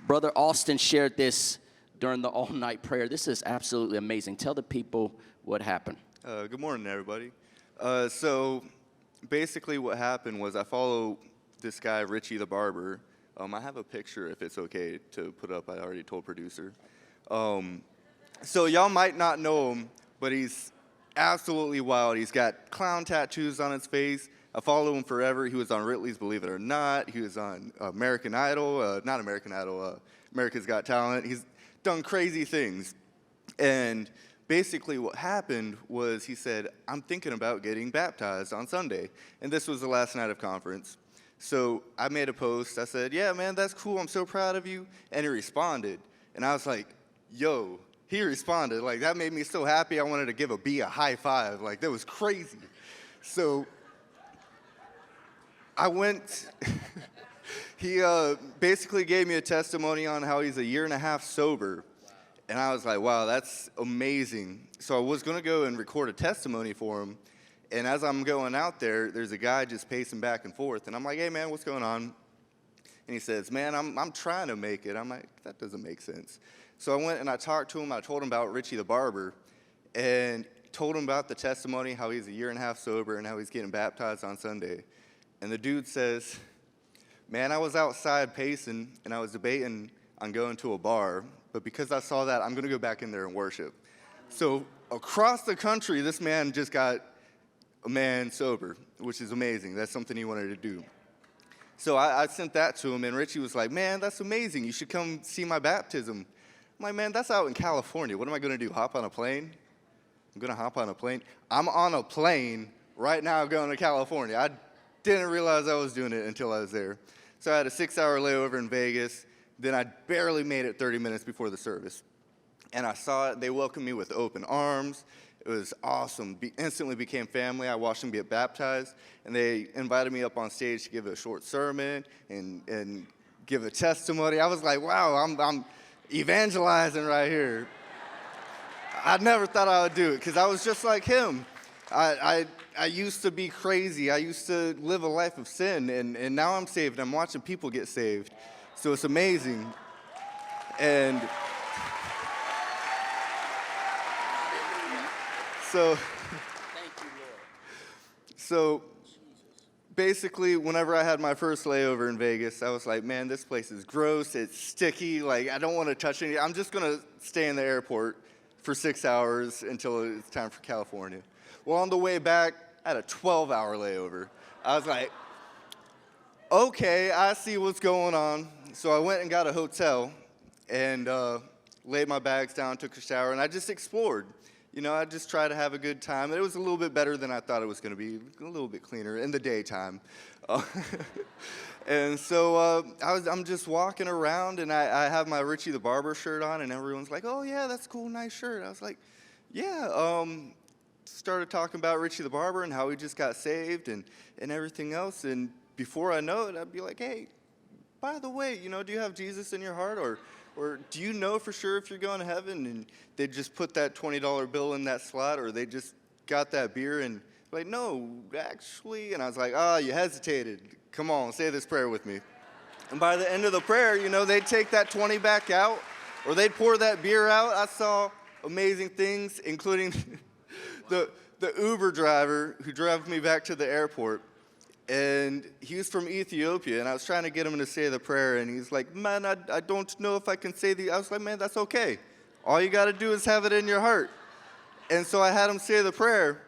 Brother Austin shared this during the all-night prayer. This is absolutely amazing. Tell the people what happened. Good morning, everybody. So basically what happened was I follow this guy, Richie the Barber. I have a picture if it's okay to put up. I already told producer. So y'all might not know him, but he's absolutely wild. He's got clown tattoos on his face. I follow him forever. He was on Ridley's Believe It or Not. He was on American Idol, not American Idol, America's Got Talent. He's done crazy things. And basically what happened was he said, I'm thinking about getting baptized on Sunday. And this was the last night of conference. So I made a post. I said, yeah, man, that's cool. I'm so proud of you. And he responded. And I was like, yo, he responded. Like, that made me so happy. I wanted to give a B a high five. Like, that was crazy. So I went, he basically gave me a testimony on how he's a year and a half sober. And I was like, wow, that's amazing. So I was going to go and record a testimony for him. And as I'm going out there, there's a guy just pacing back and forth. And I'm like, hey, man, what's going on? And he says, man, I'm trying to make it. I'm like, that doesn't make sense. So I went and I talked to him. I told him about Richie the Barber and told him about the testimony, how he's a year and a half sober and how he's getting baptized on Sunday. And the dude says, man, I was outside pacing and I was debating on going to a bar. But because I saw that, I'm going to go back in there and worship. So across the country, this man just got a man sober, which is amazing. That's something he wanted to do. So I sent that to him, and Richie was like, man, that's amazing. You should come see my baptism. I'm like, man, that's out in California. What am I going to do, hop on a plane? I'm going to hop on a plane. I'm on a plane right now going to California. I didn't realize I was doing it until I was there. So I had a 6-hour layover in Vegas. Then I barely made it 30 minutes before the service. And I saw it. They welcomed me with open arms. It was awesome. Instantly became family. I watched them get baptized. And they invited me up on stage to give a short sermon and give a testimony. I was like, wow, I'm evangelizing right here. I never thought I would do it because I was just like him. I used to be crazy. I used to live a life of sin. And now I'm saved. I'm watching people get saved. So it's amazing. And so, Thank you, Lord. So basically, whenever I had my first layover in Vegas, I was like, man, this place is gross. It's sticky. Like, I don't want to touch anything. I'm just going to stay in the airport for 6 hours until it's time for California. Well, on the way back, I had a 12-hour layover. I was like, okay, I see what's going on. So I went and got a hotel and laid my bags down, took a shower, and I just explored. You know, I just tried to have a good time. It was a little bit better than I thought it was going to be, a little bit cleaner in the daytime. And so I'm just walking around, and I have my Richie the Barber shirt on, and everyone's like, oh, yeah, that's cool, nice shirt. I was like, yeah. Started talking about Richie the Barber and how he just got saved and everything else. And before I know it, I'd be like, hey, by the way, you know, do you have Jesus in your heart? Or do you know for sure if you're going to heaven? And they just put that $20 bill in that slot, or they just got that beer and like, no, actually. And I was like, you hesitated. Come on, say this prayer with me. And by the end of the prayer, you know, they'd take that 20 back out, or they'd pour that beer out. I saw amazing things, including the Uber driver who drove me back to the airport. And he was from Ethiopia, and I was trying to get him to say the prayer, and he's like, man, I don't know if I can say I was like, man, that's okay. All you got to do is have it in your heart. And so I had him say the prayer,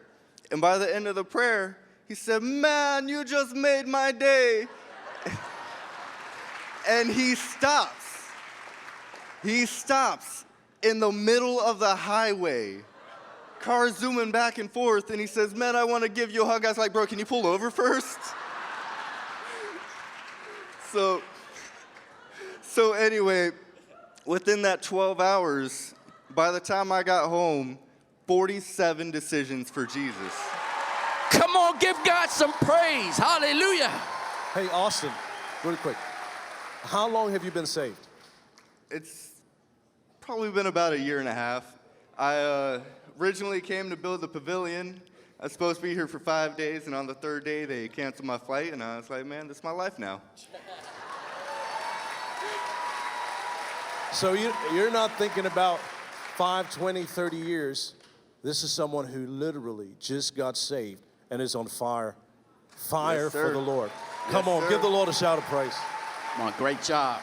and by the end of the prayer, he said, man, you just made my day. And he stops. He stops in the middle of the highway. Cars zooming back and forth, and he says, man, I want to give you a hug. I was like, bro, can you pull over first? So anyway, within that 12 hours, by the time I got home, 47 decisions for Jesus. Come on, give God some praise. Hallelujah. Hey, Austin, really quick. How long have you been saved? It's probably been about a year and a half. I originally came to build the pavilion. I was supposed to be here for 5 days, and on the third day, they canceled my flight, and I was like, man, this is my life now. So you're not thinking about 5, 20, 30 years. This is someone who literally just got saved and is on fire. Fire Yes, for sir. the Lord. Yes, Come on, sir. give the Lord a shout of praise. Come on, great job.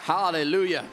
Hallelujah.